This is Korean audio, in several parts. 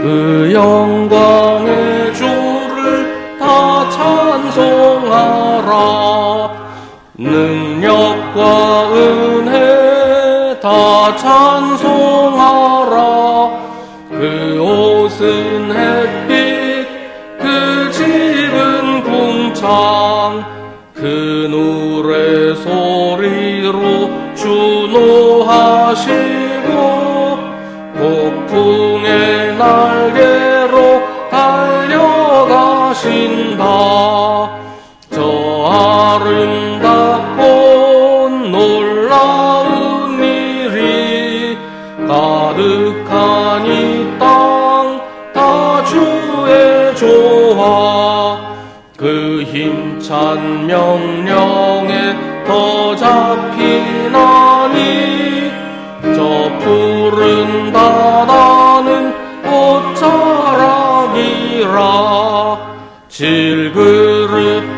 그 영광의 주를 다 찬송하라. 능력과 은혜 다 찬송하라. 그 옷은 햇빛, 그 집은 궁창, 그 노래 소리로 주노하시고 폭풍의 날개로 달려가신다. 저 아름답고 놀라운 일이 가득한 이 땅 다 주의 조화. 그 힘찬 명령에 더 잡히나니 저 푸른 바다는 옷자락이라.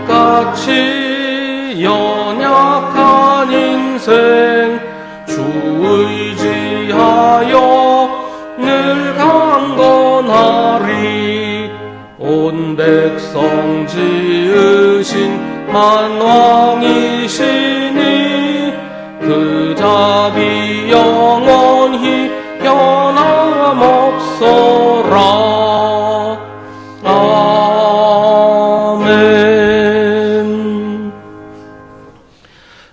질그릇같이 연약한 인생 주 의지하여 늘 강건하리. 온 백성 지으신 만왕이시니 그 자비 영원히 변함없어라. 아멘.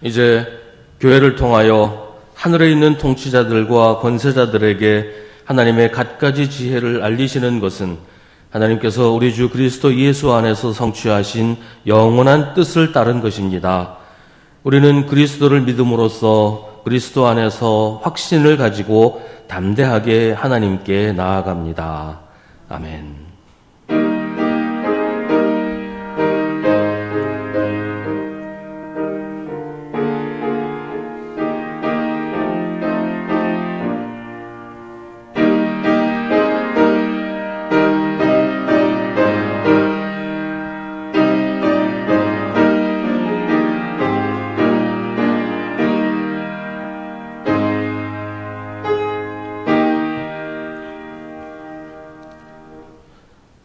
이제 교회를 통하여 하늘에 있는 통치자들과 권세자들에게 하나님의 갖가지 지혜를 알리시는 것은 하나님께서 우리 주 그리스도 예수 안에서 성취하신 영원한 뜻을 따른 것입니다. 우리는 그리스도를 믿음으로써 그리스도 안에서 확신을 가지고 담대하게 하나님께 나아갑니다. 아멘.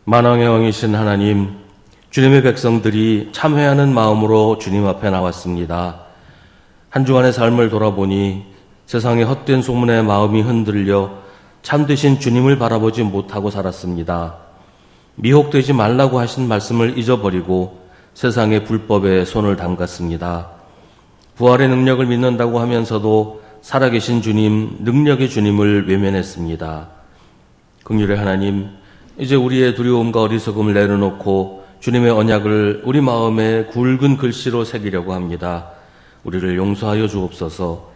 만왕의 왕이신 하나님, 주님의 백성들이 참회하는 마음으로 주님 앞에 나왔습니다. 한 주간의 삶을 돌아보니 세상의 헛된 소문에 마음이 흔들려 참되신 주님을 바라보지 못하고 살았습니다. 미혹되지 말라고 하신 말씀을 잊어버리고 세상의 불법에 손을 담갔습니다. 부활의 능력을 믿는다고 하면서도 살아계신 주님, 능력의 주님을 외면했습니다. 긍휼의 하나님, 이제 우리의 두려움과 어리석음을 내려놓고 주님의 언약을 우리 마음에 굵은 글씨로 새기려고 합니다. 우리를 용서하여 주옵소서.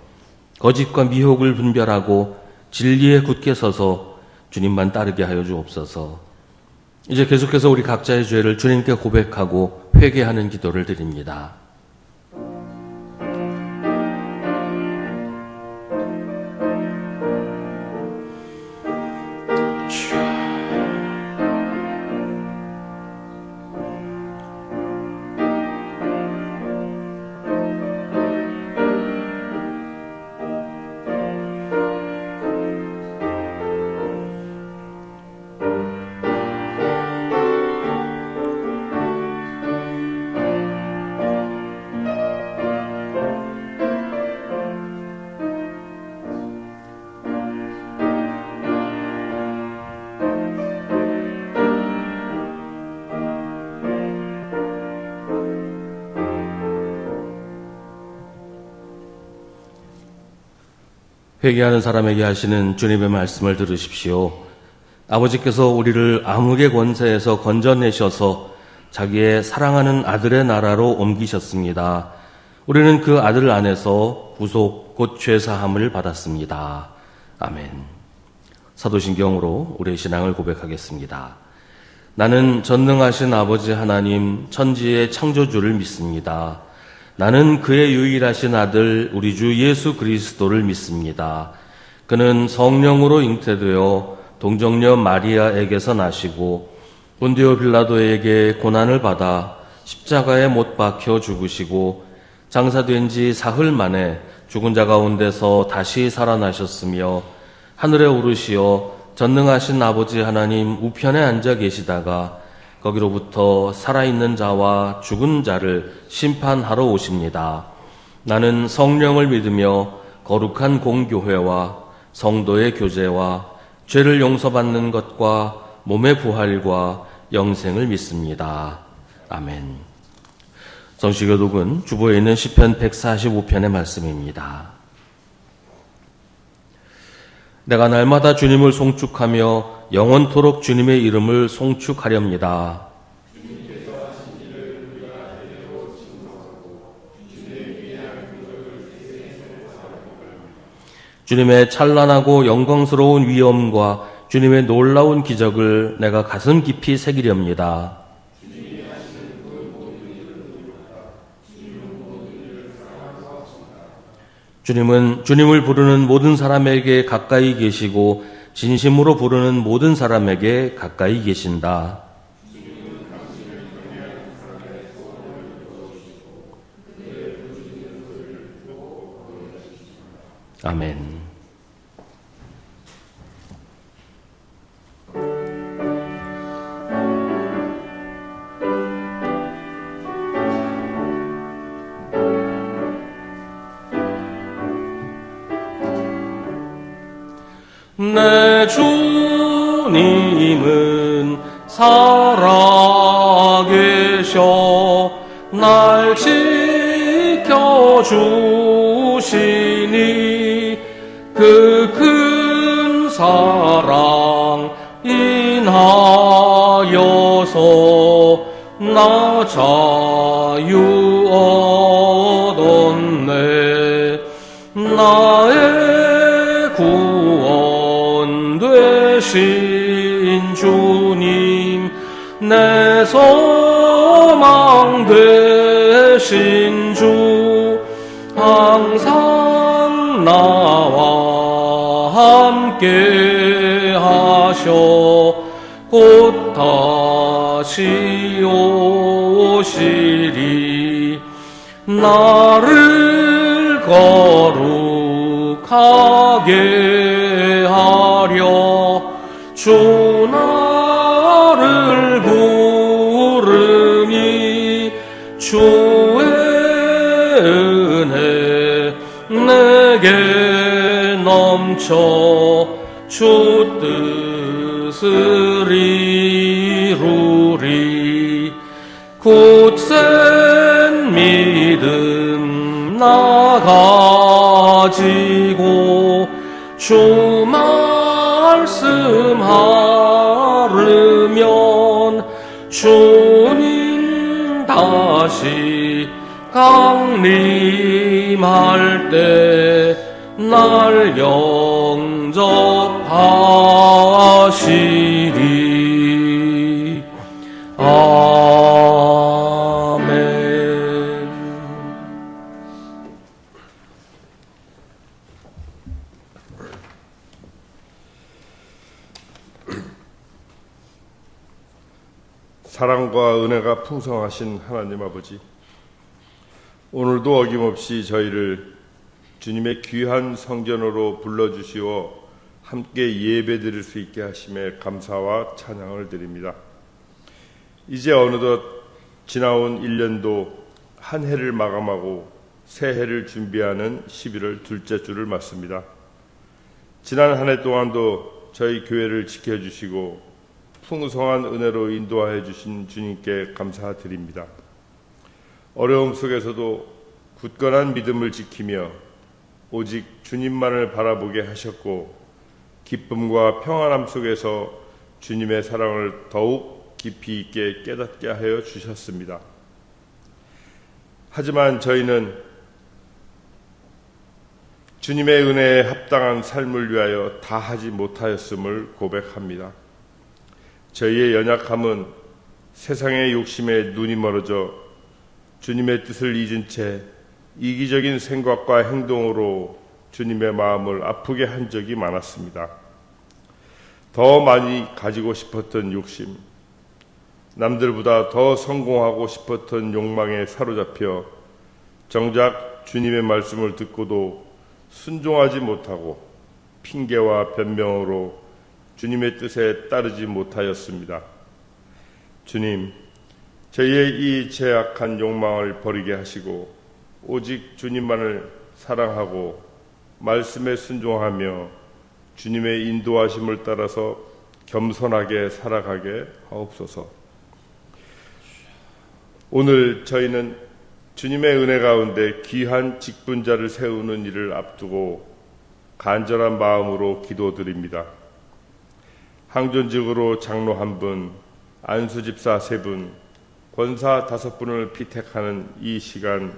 거짓과 미혹을 분별하고 진리에 굳게 서서 주님만 따르게 하여 주옵소서. 이제 계속해서 우리 각자의 죄를 주님께 고백하고 회개하는 기도를 드립니다. 회개하는 사람에게 하시는 주님의 말씀을 들으십시오. 아버지께서 우리를 암흑의 권세에서 건져내셔서 자기의 사랑하는 아들의 나라로 옮기셨습니다. 우리는 그 아들 안에서 구속 곧 죄사함을 받았습니다. 아멘. 사도신경으로 우리의 신앙을 고백하겠습니다. 나는 전능하신 아버지 하나님 천지의 창조주를 믿습니다. 나는 그의 유일하신 아들 우리 주 예수 그리스도를 믿습니다. 그는 성령으로 잉태되어 동정녀 마리아에게서 나시고 본디오 빌라도에게 고난을 받아 십자가에 못 박혀 죽으시고 장사된 지 사흘 만에 죽은 자 가운데서 다시 살아나셨으며 하늘에 오르시어 전능하신 아버지 하나님 우편에 앉아 계시다가 거기로부터 살아있는 자와 죽은 자를 심판하러 오십니다. 나는 성령을 믿으며 거룩한 공교회와 성도의 교제와 죄를 용서받는 것과 몸의 부활과 영생을 믿습니다. 아멘. 성시교독은 주보에 있는 시편 145편의 말씀입니다. 내가 날마다 주님을 송축하며 영원토록 주님의 이름을 송축하렵니다. 주님의 찬란하고 영광스러운 위엄과 주님의 놀라운 기적을 내가 가슴 깊이 새기렵니다. 주님은 주님을 부르는 모든 사람에게 가까이 계시고 진심으로 부르는 모든 사람에게 가까이 계신다. 아멘. 내 주님은 살아계셔 날 지켜주시니 그 큰 사랑 인하여서 나 자유 얻었네. 나의 구원 되신 주님, 내 소망 되신 주, 항상 나와 함께 하셔 곧 다시 오시리. 나를 거룩하게 하려 주 나를 부르니 주의 은혜 내게 넘쳐 주 뜻을 이루리. 굳센 믿음 나 가지고 주 말씀 하르면 주님 다시 강림할 때 날 영접하시리. 아멘. 사랑과 은혜가 풍성하신 하나님 아버지, 오늘도 어김없이 저희를 주님의 귀한 성전으로 불러주시어 함께 예배드릴 수 있게 하심에 감사와 찬양을 드립니다. 이제 어느덧 지나온 1년도 한 해를 마감하고 새 해를 준비하는 11월 둘째 주를 맞습니다. 지난 한 해 동안도 저희 교회를 지켜주시고 풍성한 은혜로 인도하여 주신 주님께 감사드립니다. 어려움 속에서도 굳건한 믿음을 지키며 오직 주님만을 바라보게 하셨고 기쁨과 평안함 속에서 주님의 사랑을 더욱 깊이 있게 깨닫게 하여 주셨습니다. 하지만 저희는 주님의 은혜에 합당한 삶을 위하여 다 하지 못하였음을 고백합니다. 저희의 연약함은 세상의 욕심에 눈이 멀어져 주님의 뜻을 잊은 채 이기적인 생각과 행동으로 주님의 마음을 아프게 한 적이 많았습니다. 더 많이 가지고 싶었던 욕심, 남들보다 더 성공하고 싶었던 욕망에 사로잡혀 정작 주님의 말씀을 듣고도 순종하지 못하고 핑계와 변명으로 주님의 뜻에 따르지 못하였습니다. 주님, 저희의 이 죄악한 욕망을 버리게 하시고 오직 주님만을 사랑하고 말씀에 순종하며 주님의 인도하심을 따라서 겸손하게 살아가게 하옵소서. 오늘 저희는 주님의 은혜 가운데 귀한 직분자를 세우는 일을 앞두고 간절한 마음으로 기도드립니다. 항존직으로 장로 1분, 안수집사 3분, 권사 5분을 피택하는 이 시간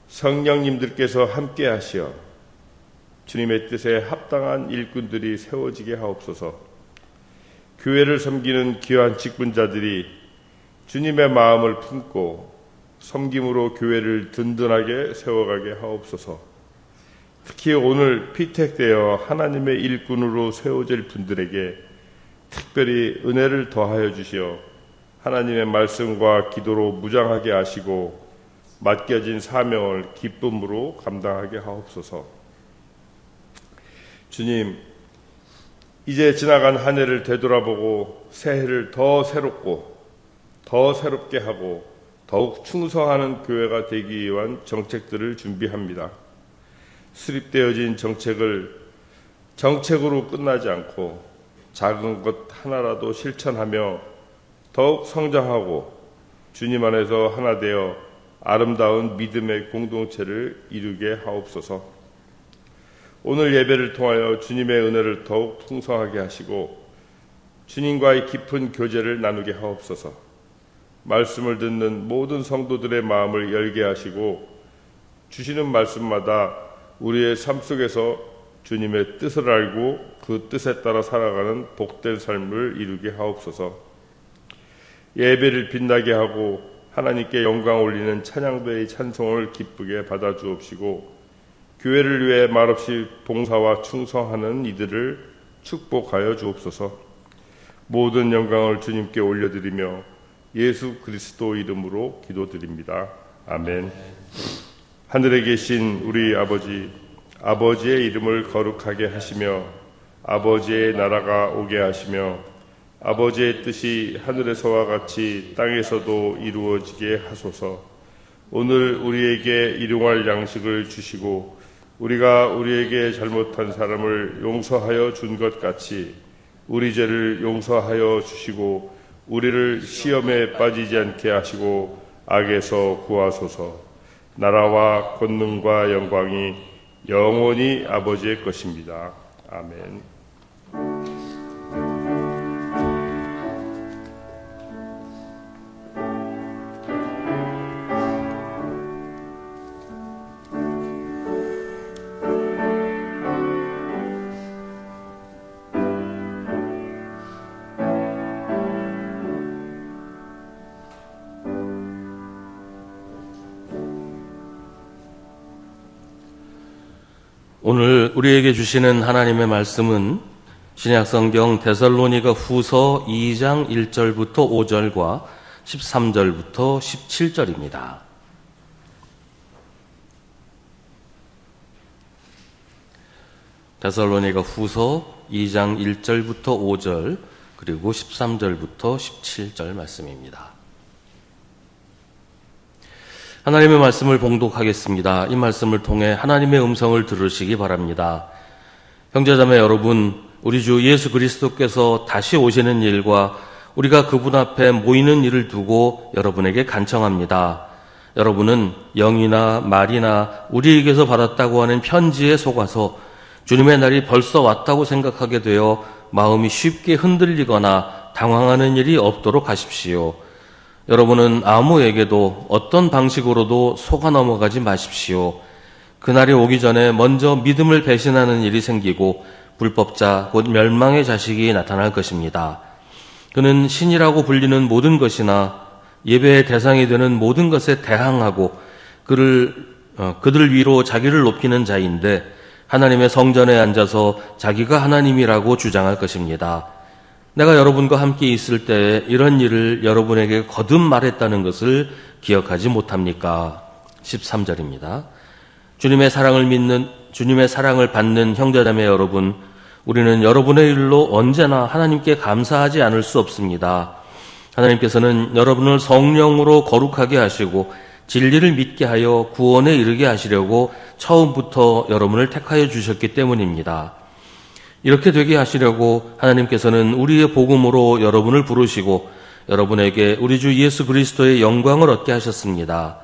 성령님들께서 함께 하시어 주님의 뜻에 합당한 일꾼들이 세워지게 하옵소서. 교회를 섬기는 귀한 직분자들이 주님의 마음을 품고 섬김으로 교회를 든든하게 세워가게 하옵소서. 특히 오늘 피택되어 하나님의 일꾼으로 세워질 분들에게 특별히 은혜를 더하여 주시어 하나님의 말씀과 기도로 무장하게 하시고 맡겨진 사명을 기쁨으로 감당하게 하옵소서. 주님, 이제 지나간 한 해를 되돌아보고 새해를 더 새롭고 더 새롭게 하고 더욱 충성하는 교회가 되기 위한 정책들을 준비합니다. 수립되어진 정책을 정책으로 끝나지 않고 작은 것 하나라도 실천하며 더욱 성장하고 주님 안에서 하나 되어 아름다운 믿음의 공동체를 이루게 하옵소서. 오늘 예배를 통하여 주님의 은혜를 더욱 풍성하게 하시고 주님과의 깊은 교제를 나누게 하옵소서. 말씀을 듣는 모든 성도들의 마음을 열게 하시고 주시는 말씀마다 우리의 삶 속에서 주님의 뜻을 알고 그 뜻에 따라 살아가는 복된 삶을 이루게 하옵소서. 예배를 빛나게 하고 하나님께 영광 올리는 찬양배의 찬송을 기쁘게 받아 주옵시고 교회를 위해 말없이 봉사와 충성하는 이들을 축복하여 주옵소서. 모든 영광을 주님께 올려드리며 예수 그리스도 이름으로 기도드립니다. 아멘. 하늘에 계신 우리 아버지, 아버지의 이름을 거룩하게 하시며 아버지의 나라가 오게 하시며 아버지의 뜻이 하늘에서와 같이 땅에서도 이루어지게 하소서. 오늘 우리에게 일용할 양식을 주시고 우리가 우리에게 잘못한 사람을 용서하여 준 것 같이 우리 죄를 용서하여 주시고 우리를 시험에 빠지지 않게 하시고 악에서 구하소서. 나라와 권능과 영광이 영원히 아버지의 것입니다. 아멘. 오늘 우리에게 주시는 하나님의 말씀은 신약 성경 데살로니가 후서 2장 1절부터 5절과 13절부터 17절입니다. 데살로니가 후서 2장 1절부터 5절 그리고 13절부터 17절 말씀입니다. 하나님의 말씀을 봉독하겠습니다. 이 말씀을 통해 하나님의 음성을 들으시기 바랍니다. 형제자매 여러분, 우리 주 예수 그리스도께서 다시 오시는 일과 우리가 그분 앞에 모이는 일을 두고 여러분에게 간청합니다. 여러분은 영이나 말이나 우리에게서 받았다고 하는 편지에 속아서 주님의 날이 벌써 왔다고 생각하게 되어 마음이 쉽게 흔들리거나 당황하는 일이 없도록 하십시오. 여러분은 아무에게도 어떤 방식으로도 속아 넘어가지 마십시오. 그날이 오기 전에 먼저 믿음을 배신하는 일이 생기고 불법자 곧 멸망의 자식이 나타날 것입니다. 그는 신이라고 불리는 모든 것이나 예배의 대상이 되는 모든 것에 대항하고 그들 위로 자기를 높이는 자인데 하나님의 성전에 앉아서 자기가 하나님이라고 주장할 것입니다. 내가 여러분과 함께 있을 때에 이런 일을 여러분에게 거듭 말했다는 것을 기억하지 못합니까? 13절입니다. 주님의 사랑을 받는 형제자매 여러분, 우리는 여러분의 일로 언제나 하나님께 감사하지 않을 수 없습니다. 하나님께서는 여러분을 성령으로 거룩하게 하시고 진리를 믿게 하여 구원에 이르게 하시려고 처음부터 여러분을 택하여 주셨기 때문입니다. 이렇게 되게 하시려고 하나님께서는 우리의 복음으로 여러분을 부르시고 여러분에게 우리 주 예수 그리스도의 영광을 얻게 하셨습니다.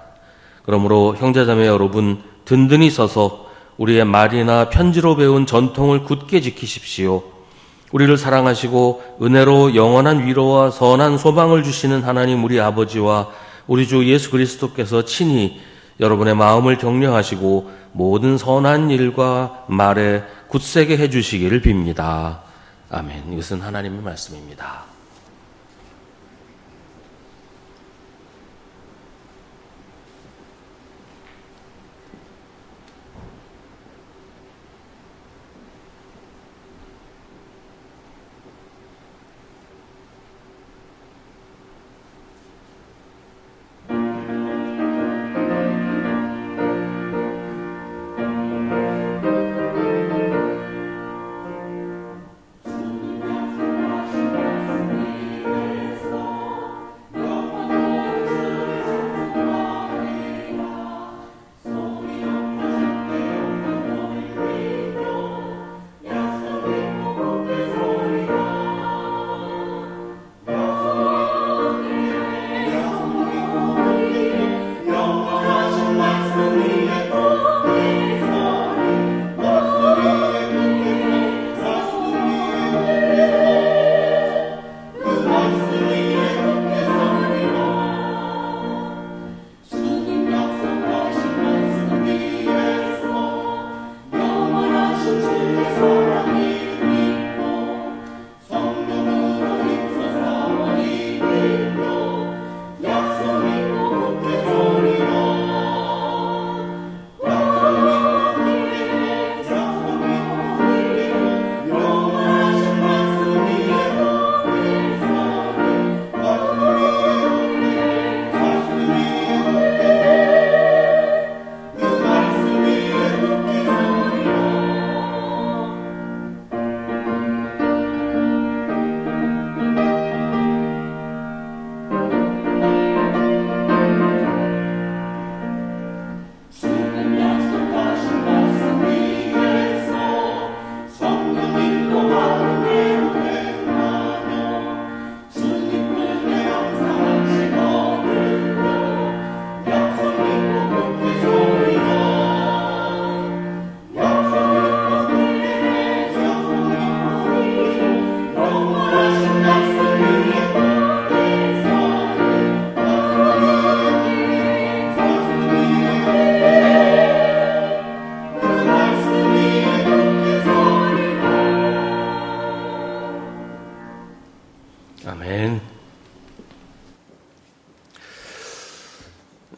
그러므로 형제자매 여러분, 든든히 서서 우리의 말이나 편지로 배운 전통을 굳게 지키십시오. 우리를 사랑하시고 은혜로 영원한 위로와 선한 소망을 주시는 하나님 우리 아버지와 우리 주 예수 그리스도께서 친히 여러분의 마음을 격려하시고 모든 선한 일과 말에 굳세게 해주시기를 빕니다. 아멘. 이것은 하나님의 말씀입니다.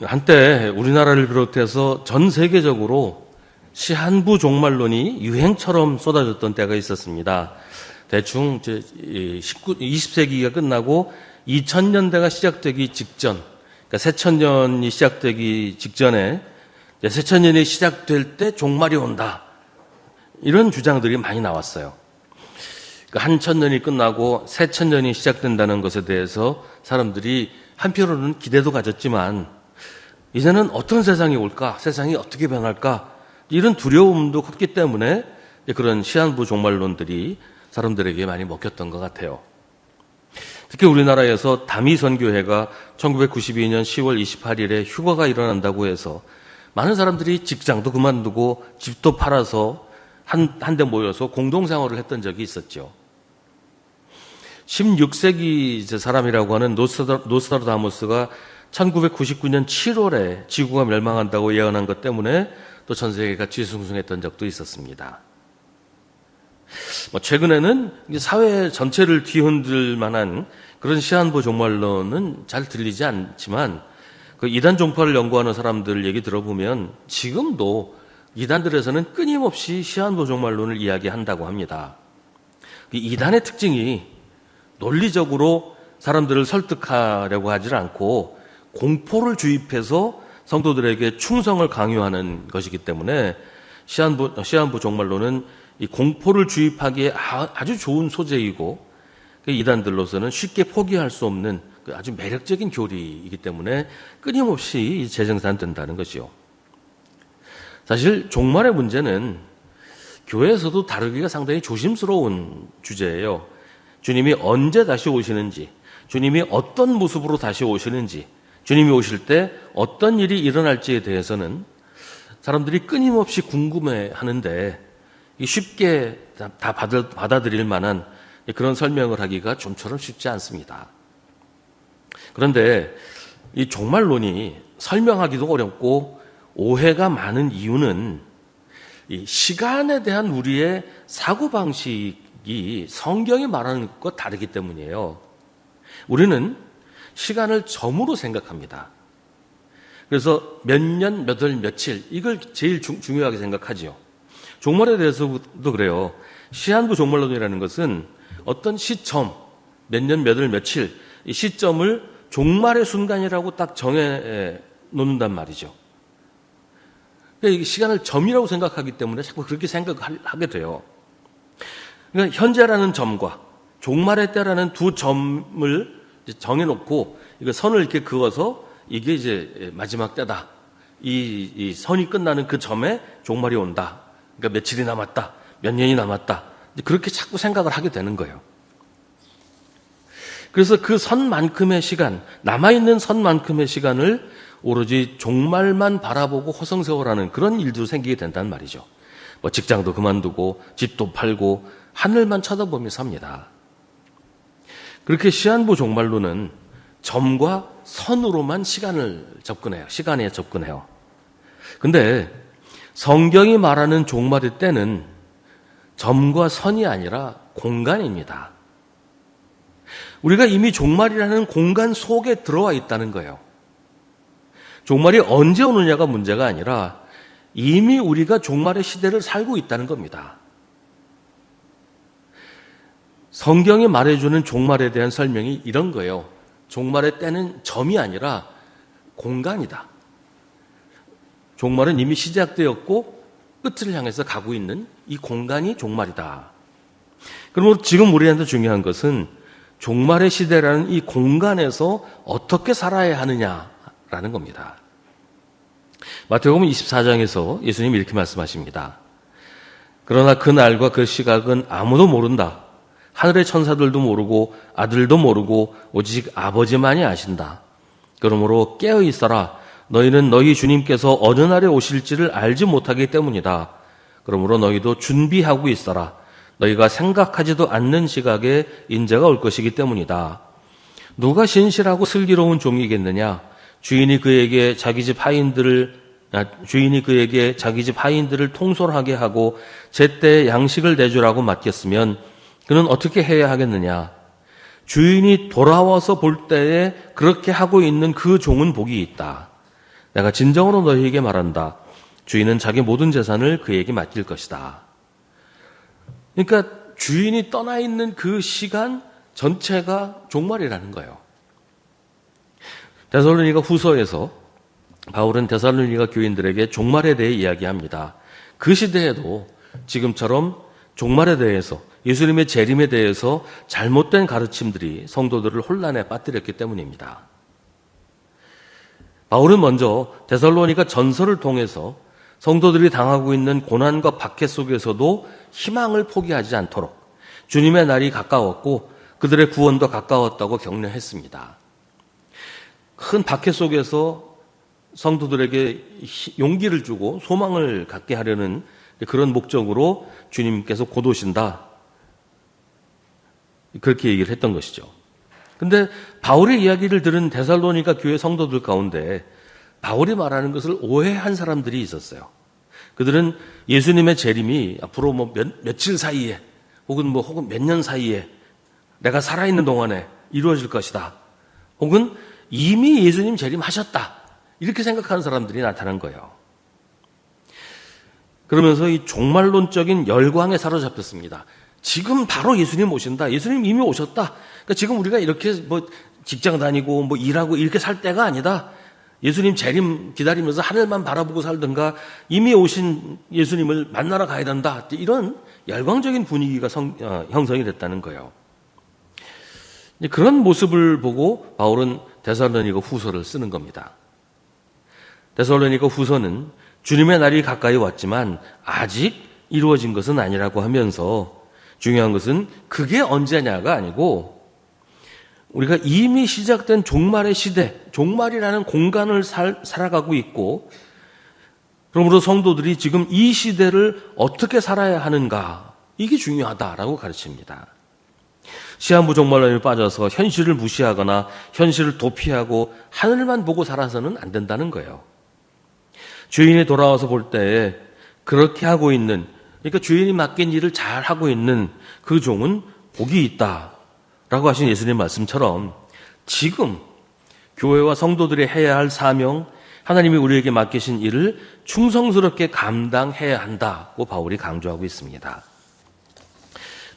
한때 우리나라를 비롯해서 전 세계적으로 시한부 종말론이 유행처럼 쏟아졌던 때가 있었습니다. 대충 20세기가 끝나고 2000년대가 시작되기 직전, 그러니까 새천년이 시작되기 직전에 새천년이 시작될 때 종말이 온다. 이런 주장들이 많이 나왔어요. 그러니까 한 천년이 끝나고 새천년이 시작된다는 것에 대해서 사람들이 한편으로는 기대도 가졌지만 이제는 어떤 세상이 올까? 세상이 어떻게 변할까? 이런 두려움도 컸기 때문에 그런 시한부 종말론들이 사람들에게 많이 먹혔던 것 같아요. 특히 우리나라에서 다미선교회가 1992년 10월 28일에 휴거가 일어난다고 해서 많은 사람들이 직장도 그만두고 집도 팔아서 한데 모여서 공동생활을 했던 적이 있었죠. 16세기 사람이라고 하는 노스트라다무스가 1999년 7월에 지구가 멸망한다고 예언한 것 때문에 또 전 세계가 뒤숭숭했던 적도 있었습니다. 최근에는 사회 전체를 뒤흔들 만한 그런 시한부 종말론은 잘 들리지 않지만 그 이단 종파를 연구하는 사람들 얘기 들어보면 지금도 이단들에서는 끊임없이 시한부 종말론을 이야기한다고 합니다. 이단의 특징이 논리적으로 사람들을 설득하려고 하지 않고 공포를 주입해서 성도들에게 충성을 강요하는 것이기 때문에 시한부 종말론은 이 공포를 주입하기에 아주 좋은 소재이고 이단들로서는 쉽게 포기할 수 없는 아주 매력적인 교리이기 때문에 끊임없이 재생산된다는 것이요. 사실 종말의 문제는 교회에서도 다루기가 상당히 조심스러운 주제예요. 주님이 언제 다시 오시는지, 주님이 어떤 모습으로 다시 오시는지, 주님이 오실 때 어떤 일이 일어날지에 대해서는 사람들이 끊임없이 궁금해하는데 쉽게 다 받아들일 만한 그런 설명을 하기가 좀처럼 쉽지 않습니다. 그런데 이 종말론이 설명하기도 어렵고 오해가 많은 이유는 이 시간에 대한 우리의 사고방식이 성경이 말하는 것과 다르기 때문이에요. 우리는 시간을 점으로 생각합니다. 그래서 몇 년, 몇 월, 며칠 이걸 제일 중요하게 생각하지요. 종말에 대해서도 그래요. 시한부 종말론이라는 것은 어떤 시점, 몇 년, 몇 월, 며칠 이 시점을 종말의 순간이라고 딱 정해 놓는단 말이죠. 그러니까 시간을 점이라고 생각하기 때문에 자꾸 그렇게 생각하게 돼요. 그러니까 현재라는 점과 종말의 때라는 두 점을 정해놓고 이거 선을 이렇게 그어서 이게 이제 마지막 때다. 이 선이 끝나는 그 점에 종말이 온다. 그러니까 며칠이 남았다. 몇 년이 남았다. 그렇게 자꾸 생각을 하게 되는 거예요. 그래서 그 선만큼의 시간, 남아있는 선만큼의 시간을 오로지 종말만 바라보고 허송세월하는 그런 일도 생기게 된단 말이죠. 뭐 직장도 그만두고 집도 팔고 하늘만 쳐다보며 삽니다. 그렇게 시한부 종말론은 점과 선으로만 시간에 접근해요. 근데 성경이 말하는 종말의 때는 점과 선이 아니라 공간입니다. 우리가 이미 종말이라는 공간 속에 들어와 있다는 거예요. 종말이 언제 오느냐가 문제가 아니라 이미 우리가 종말의 시대를 살고 있다는 겁니다. 성경이 말해주는 종말에 대한 설명이 이런 거예요. 종말의 때는 점이 아니라 공간이다. 종말은 이미 시작되었고 끝을 향해서 가고 있는 이 공간이 종말이다. 그러므로 지금 우리한테 중요한 것은 종말의 시대라는 이 공간에서 어떻게 살아야 하느냐라는 겁니다. 마태복음 24장에서 예수님이 이렇게 말씀하십니다. 그러나 그 날과 그 시각은 아무도 모른다. 하늘의 천사들도 모르고 아들도 모르고 오직 아버지만이 아신다. 그러므로 깨어 있어라. 너희는 너희 주님께서 어느 날에 오실지를 알지 못하기 때문이다. 그러므로 너희도 준비하고 있어라. 너희가 생각하지도 않는 시각에 인자가 올 것이기 때문이다. 누가 신실하고 슬기로운 종이겠느냐? 주인이 그에게 자기 집 하인들을 통솔하게 하고 제때에 양식을 내주라고 맡겼으면 그는 어떻게 해야 하겠느냐? 주인이 돌아와서 볼 때에 그렇게 하고 있는 그 종은 복이 있다. 내가 진정으로 너희에게 말한다. 주인은 자기 모든 재산을 그에게 맡길 것이다. 그러니까 주인이 떠나 있는 그 시간 전체가 종말이라는 거예요. 데살로니가 후서에서 바울은 데살로니가 교인들에게 종말에 대해 이야기합니다. 그 시대에도 지금처럼 종말에 대해서 예수님의 재림에 대해서 잘못된 가르침들이 성도들을 혼란에 빠뜨렸기 때문입니다. 바울은 먼저 데살로니가 전서를 통해서 성도들이 당하고 있는 고난과 박해 속에서도 희망을 포기하지 않도록 주님의 날이 가까웠고 그들의 구원도 가까웠다고 격려했습니다. 큰 박해 속에서 성도들에게 용기를 주고 소망을 갖게 하려는 그런 목적으로 주님께서 곧 오신다. 그렇게 얘기를 했던 것이죠. 근데 바울의 이야기를 들은 데살로니가 교회 성도들 가운데 바울이 말하는 것을 오해한 사람들이 있었어요. 그들은 예수님의 재림이 앞으로 며칠 사이에 혹은 몇 년 사이에 내가 살아있는 동안에 이루어질 것이다. 혹은 이미 예수님 재림하셨다. 이렇게 생각하는 사람들이 나타난 거예요. 그러면서 이 종말론적인 열광에 사로잡혔습니다. 지금 바로 예수님 오신다. 예수님 이미 오셨다. 그러니까 지금 우리가 이렇게 직장 다니고 일하고 이렇게 살 때가 아니다. 예수님 재림 기다리면서 하늘만 바라보고 살든가 이미 오신 예수님을 만나러 가야 된다. 이런 열광적인 분위기가 형성이 됐다는 거예요. 그런 모습을 보고 바울은 데살로니가 후서를 쓰는 겁니다. 데살로니가 후서는 주님의 날이 가까이 왔지만 아직 이루어진 것은 아니라고 하면서 중요한 것은 그게 언제냐가 아니고 우리가 이미 시작된 종말의 시대, 종말이라는 공간을 살아가고 있고 그러므로 성도들이 지금 이 시대를 어떻게 살아야 하는가 이게 중요하다라고 가르칩니다. 시한부 종말론에 빠져서 현실을 무시하거나 현실을 도피하고 하늘만 보고 살아서는 안 된다는 거예요. 주인이 돌아와서 볼 때에 그렇게 하고 있는, 그러니까 주인이 맡긴 일을 잘 하고 있는 그 종은 복이 있다라고 하신 예수님 말씀처럼 지금 교회와 성도들이 해야 할 사명, 하나님이 우리에게 맡기신 일을 충성스럽게 감당해야 한다고 바울이 강조하고 있습니다.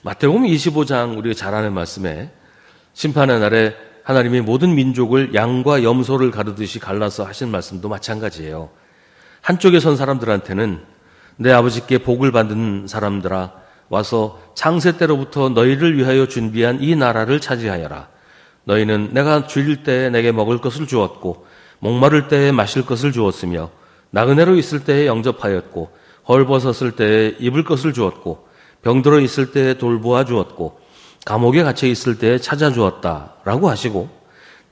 마태복음 25장 우리가 잘 아는 말씀에 심판의 날에 하나님이 모든 민족을 양과 염소를 가르듯이 갈라서 하신 말씀도 마찬가지예요. 한쪽에 선 사람들한테는 내 아버지께 복을 받은 사람들아 와서 창세 때로부터 너희를 위하여 준비한 이 나라를 차지하여라. 너희는 내가 줄일 때에 내게 먹을 것을 주었고 목마를 때에 마실 것을 주었으며 나그네로 있을 때에 영접하였고 헐벗었을 때에 입을 것을 주었고 병들어 있을 때에 돌보아 주었고 감옥에 갇혀 있을 때에 찾아주었다라고 하시고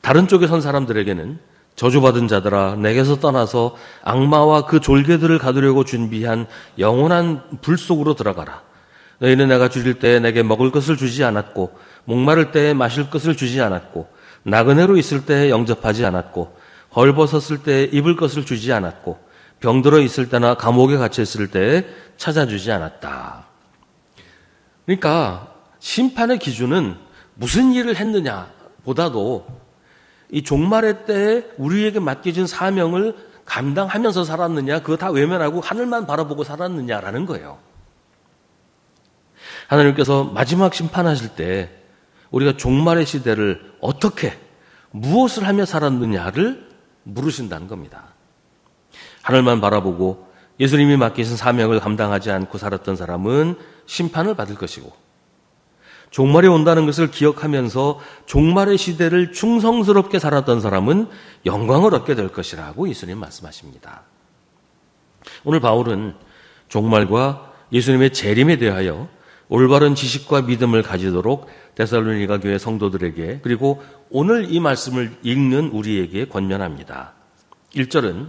다른 쪽에 선 사람들에게는 저주받은 자들아 내게서 떠나서 악마와 그 졸개들을 가두려고 준비한 영원한 불 속으로 들어가라. 너희는 내가 줄일 때에 내게 먹을 것을 주지 않았고 목마를 때에 마실 것을 주지 않았고 나그네로 있을 때에 영접하지 않았고 헐벗었을 때에 입을 것을 주지 않았고 병들어 있을 때나 감옥에 갇혀 있을 때에 찾아주지 않았다. 그러니까 심판의 기준은 무슨 일을 했느냐 보다도 이 종말의 때에 우리에게 맡겨진 사명을 감당하면서 살았느냐, 그거 다 외면하고 하늘만 바라보고 살았느냐라는 거예요. 하나님께서 마지막 심판하실 때 우리가 종말의 시대를 어떻게, 무엇을 하며 살았느냐를 물으신다는 겁니다. 하늘만 바라보고 예수님이 맡기신 사명을 감당하지 않고 살았던 사람은 심판을 받을 것이고, 종말이 온다는 것을 기억하면서 종말의 시대를 충성스럽게 살았던 사람은 영광을 얻게 될 것이라고 예수님 말씀하십니다. 오늘 바울은 종말과 예수님의 재림에 대하여 올바른 지식과 믿음을 가지도록 데살로니가 교회 성도들에게, 그리고 오늘 이 말씀을 읽는 우리에게 권면합니다. 1절은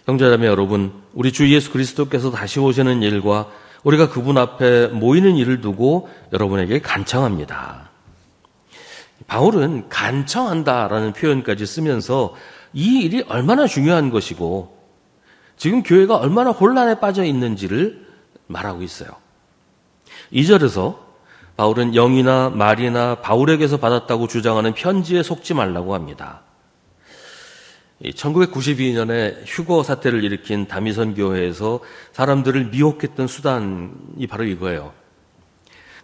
형제자매 여러분, 우리 주 예수 그리스도께서 다시 오시는 일과 우리가 그분 앞에 모이는 일을 두고 여러분에게 간청합니다. 바울은 간청한다라는 표현까지 쓰면서 이 일이 얼마나 중요한 것이고 지금 교회가 얼마나 혼란에 빠져 있는지를 말하고 있어요. 2절에서 바울은 영이나 말이나 바울에게서 받았다고 주장하는 편지에 속지 말라고 합니다. 1992년에 휴거 사태를 일으킨 다미선 교회에서 사람들을 미혹했던 수단이 바로 이거예요.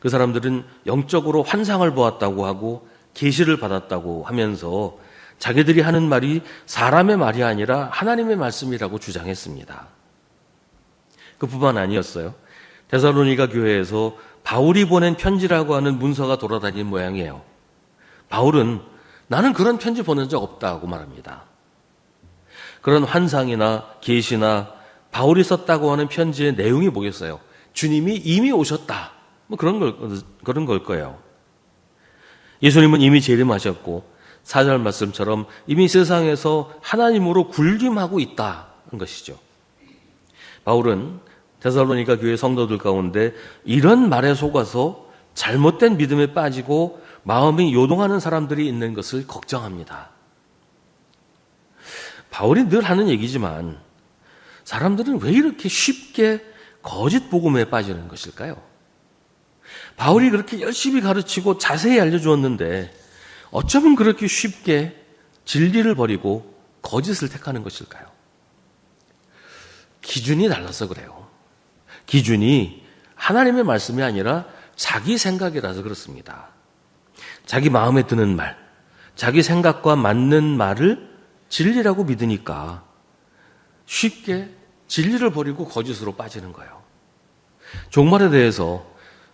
그 사람들은 영적으로 환상을 보았다고 하고 계시를 받았다고 하면서 자기들이 하는 말이 사람의 말이 아니라 하나님의 말씀이라고 주장했습니다. 그뿐만 아니었어요. 데살로니가 교회에서 바울이 보낸 편지라고 하는 문서가 돌아다니는 모양이에요. 바울은 나는 그런 편지 보낸 적 없다고 말합니다. 그런 환상이나 계시나 바울이 썼다고 하는 편지의 내용이 뭐겠어요? 주님이 이미 오셨다. 뭐 그런 걸 거예요. 예수님은 이미 재림하셨고 4절 말씀처럼 이미 세상에서 하나님으로 군림하고 있다는 것이죠. 바울은 데살로니가 교회 성도들 가운데 이런 말에 속아서 잘못된 믿음에 빠지고 마음이 요동하는 사람들이 있는 것을 걱정합니다. 바울이 늘 하는 얘기지만 사람들은 왜 이렇게 쉽게 거짓 복음에 빠지는 것일까요? 바울이 그렇게 열심히 가르치고 자세히 알려주었는데 어쩌면 그렇게 쉽게 진리를 버리고 거짓을 택하는 것일까요? 기준이 달라서 그래요. 기준이 하나님의 말씀이 아니라 자기 생각이라서 그렇습니다. 자기 마음에 드는 말, 자기 생각과 맞는 말을 진리라고 믿으니까 쉽게 진리를 버리고 거짓으로 빠지는 거예요. 종말에 대해서,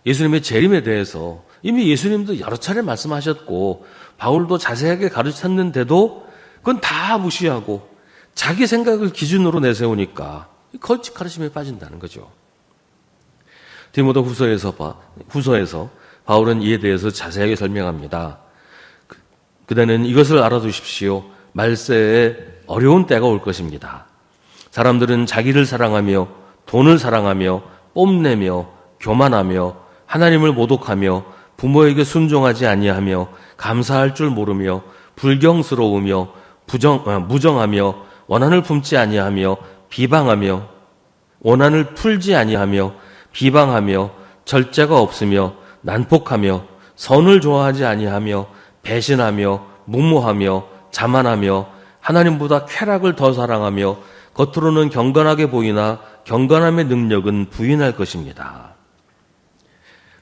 예수님의 재림에 대해서 이미 예수님도 여러 차례 말씀하셨고 바울도 자세하게 가르쳤는데도 그건 다 무시하고 자기 생각을 기준으로 내세우니까 거짓 가르침에 빠진다는 거죠. 디모데 후서에서 바울은 이에 대해서 자세하게 설명합니다. 그대는 이것을 알아두십시오. 말세에 어려운 때가 올 것입니다. 사람들은 자기를 사랑하며 돈을 사랑하며 뽐내며 교만하며 하나님을 모독하며 부모에게 순종하지 아니하며 감사할 줄 모르며 불경스러우며 무정하며 원한을 품지 아니하며 비방하며 원한을 풀지 아니하며 비방하며 절제가 없으며 난폭하며 선을 좋아하지 아니하며 배신하며 무모하며 자만하며 하나님보다 쾌락을 더 사랑하며 겉으로는 경건하게 보이나 경건함의 능력은 부인할 것입니다.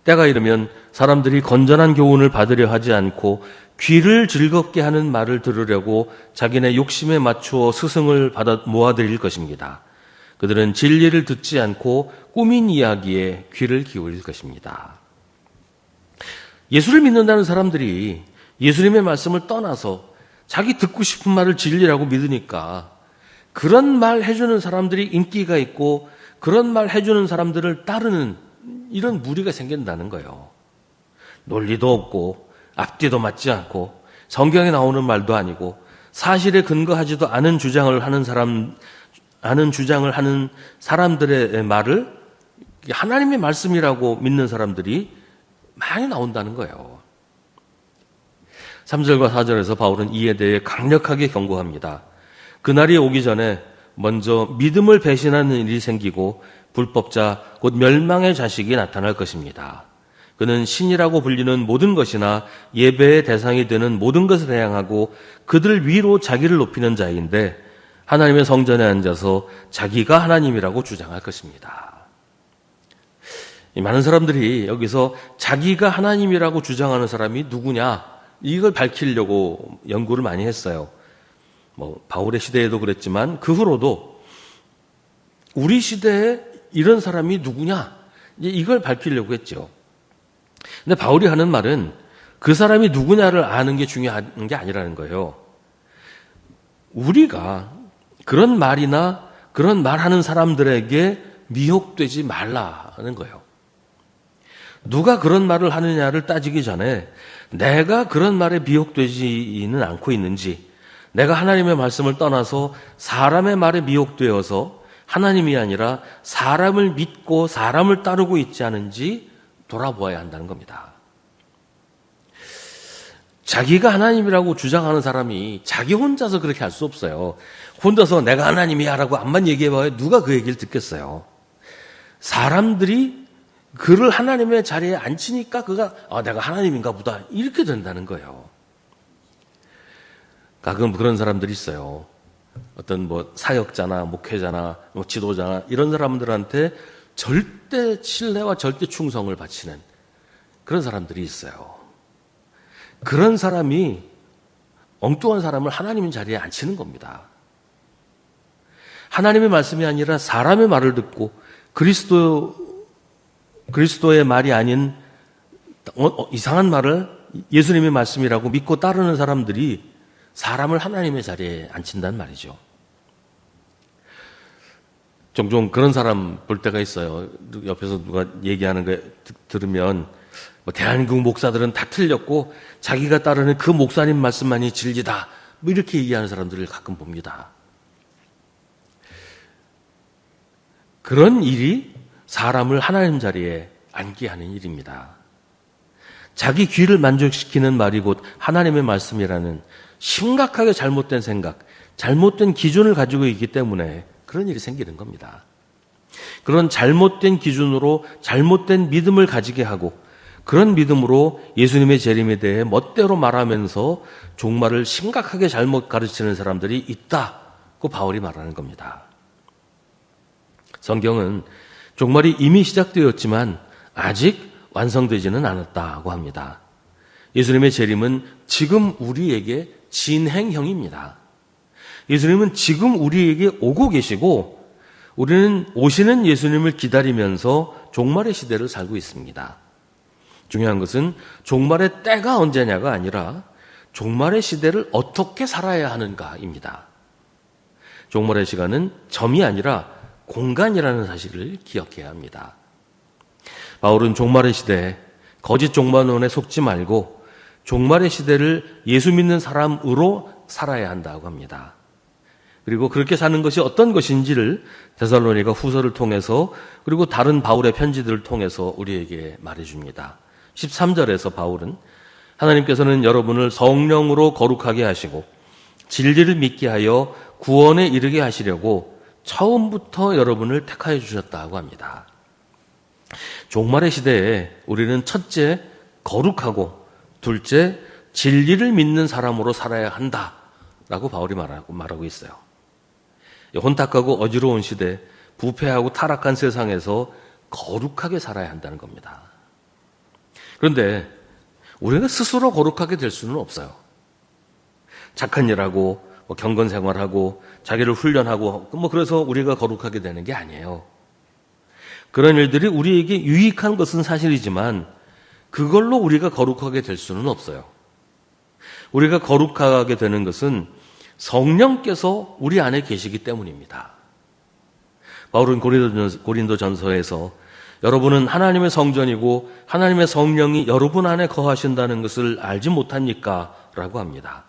때가 이르면 사람들이 건전한 교훈을 받으려 하지 않고 귀를 즐겁게 하는 말을 들으려고 자기네 욕심에 맞추어 스승을 모아들일 것입니다. 그들은 진리를 듣지 않고 꾸민 이야기에 귀를 기울일 것입니다. 예수를 믿는다는 사람들이 예수님의 말씀을 떠나서 자기 듣고 싶은 말을 진리라고 믿으니까 그런 말 해주는 사람들이 인기가 있고 그런 말 해주는 사람들을 따르는 이런 무리가 생긴다는 거예요. 논리도 없고 앞뒤도 맞지 않고 성경에 나오는 말도 아니고 사실에 근거하지도 않은 주장을 하는 사람들의 말을 하나님의 말씀이라고 믿는 사람들이 많이 나온다는 거예요. 3절과 4절에서 바울은 이에 대해 강력하게 경고합니다. 그날이 오기 전에 먼저 믿음을 배신하는 일이 생기고 불법자 곧 멸망의 자식이 나타날 것입니다. 그는 신이라고 불리는 모든 것이나 예배의 대상이 되는 모든 것을 대항하고 그들 위로 자기를 높이는 자인데 하나님의 성전에 앉아서 자기가 하나님이라고 주장할 것입니다. 많은 사람들이 여기서 자기가 하나님이라고 주장하는 사람이 누구냐 이걸 밝히려고 연구를 많이 했어요. 바울의 시대에도 그랬지만 그 후로도 우리 시대에 이런 사람이 누구냐 이걸 밝히려고 했죠. 근데 바울이 하는 말은 그 사람이 누구냐를 아는 게 중요한 게 아니라는 거예요. 우리가 그런 말이나 그런 말하는 사람들에게 미혹되지 말라는 거예요. 누가 그런 말을 하느냐를 따지기 전에 내가 그런 말에 미혹되지는 않고 있는지, 내가 하나님의 말씀을 떠나서 사람의 말에 미혹되어서 하나님이 아니라 사람을 믿고 사람을 따르고 있지 않은지 돌아보아야 한다는 겁니다. 자기가 하나님이라고 주장하는 사람이 자기 혼자서 그렇게 할 수 없어요. 혼자서 내가 하나님이야 라고 암만 얘기해봐야 누가 그 얘기를 듣겠어요. 사람들이 그를 하나님의 자리에 앉히니까 그가 내가 하나님인가 보다 이렇게 된다는 거예요. 가끔 그런 사람들이 있어요. 어떤 사역자나 목회자나 지도자나 이런 사람들한테 절대 신뢰와 절대 충성을 바치는 그런 사람들이 있어요. 그런 사람이 엉뚱한 사람을 하나님 자리에 앉히는 겁니다. 하나님의 말씀이 아니라 사람의 말을 듣고 그리스도의 말이 아닌 이상한 말을 예수님의 말씀이라고 믿고 따르는 사람들이 사람을 하나님의 자리에 앉힌단 말이죠. 종종 그런 사람 볼 때가 있어요. 옆에서 누가 얘기하는 거 들으면 대한민국 목사들은 다 틀렸고 자기가 따르는 그 목사님 말씀만이 진리다 이렇게 얘기하는 사람들을 가끔 봅니다. 그런 일이 사람을 하나님 자리에 앉게 하는 일입니다. 자기 귀를 만족시키는 말이 곧 하나님의 말씀이라는 심각하게 잘못된 생각, 잘못된 기준을 가지고 있기 때문에 그런 일이 생기는 겁니다. 그런 잘못된 기준으로 잘못된 믿음을 가지게 하고 그런 믿음으로 예수님의 재림에 대해 멋대로 말하면서 종말을 심각하게 잘못 가르치는 사람들이 있다고 바울이 말하는 겁니다. 성경은 종말이 이미 시작되었지만 아직 완성되지는 않았다고 합니다. 예수님의 재림은 지금 우리에게 진행형입니다. 예수님은 지금 우리에게 오고 계시고 우리는 오시는 예수님을 기다리면서 종말의 시대를 살고 있습니다. 중요한 것은 종말의 때가 언제냐가 아니라 종말의 시대를 어떻게 살아야 하는가입니다. 종말의 시간은 점이 아니라 공간이라는 사실을 기억해야 합니다. 바울은 종말의 시대에 거짓 종말론에 속지 말고 종말의 시대를 예수 믿는 사람으로 살아야 한다고 합니다. 그리고 그렇게 사는 것이 어떤 것인지를 데살로니가 후서를 통해서 그리고 다른 바울의 편지들을 통해서 우리에게 말해줍니다. 13절에서 바울은 하나님께서는 여러분을 성령으로 거룩하게 하시고 진리를 믿게 하여 구원에 이르게 하시려고 처음부터 여러분을 택하여 주셨다고 합니다. 종말의 시대에 우리는 첫째, 거룩하고 둘째, 진리를 믿는 사람으로 살아야 한다라고 바울이 말하고 있어요. 혼탁하고 어지러운 시대, 부패하고 타락한 세상에서 거룩하게 살아야 한다는 겁니다. 그런데 우리가 스스로 거룩하게 될 수는 없어요. 착한 일하고 경건 생활하고 자기를 훈련하고 그래서 우리가 거룩하게 되는 게 아니에요. 그런 일들이 우리에게 유익한 것은 사실이지만 그걸로 우리가 거룩하게 될 수는 없어요. 우리가 거룩하게 되는 것은 성령께서 우리 안에 계시기 때문입니다. 바울은 고린도전서에서 여러분은 하나님의 성전이고 하나님의 성령이 여러분 안에 거하신다는 것을 알지 못합니까? 라고 합니다.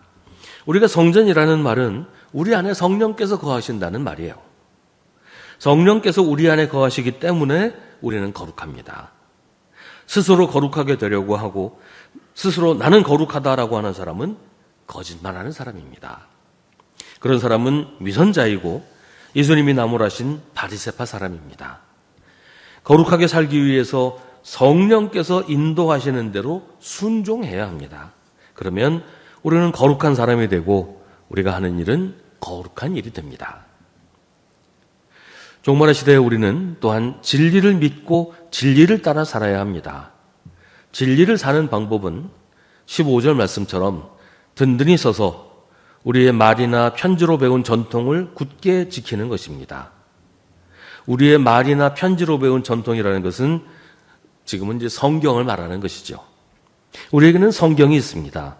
우리가 성전이라는 말은 우리 안에 성령께서 거하신다는 말이에요. 성령께서 우리 안에 거하시기 때문에 우리는 거룩합니다. 스스로 거룩하게 되려고 하고 스스로 나는 거룩하다라고 하는 사람은 거짓말하는 사람입니다. 그런 사람은 위선자이고 예수님이 나무라신 바리새파 사람입니다. 거룩하게 살기 위해서 성령께서 인도하시는 대로 순종해야 합니다. 그러면 우리는 거룩한 사람이 되고 우리가 하는 일은 거룩한 일이 됩니다. 종말의 시대에 우리는 또한 진리를 믿고 진리를 따라 살아야 합니다. 진리를 사는 방법은 15절 말씀처럼 든든히 서서 우리의 말이나 편지로 배운 전통을 굳게 지키는 것입니다. 우리의 말이나 편지로 배운 전통이라는 것은 지금은 이제 성경을 말하는 것이죠. 우리에게는 성경이 있습니다.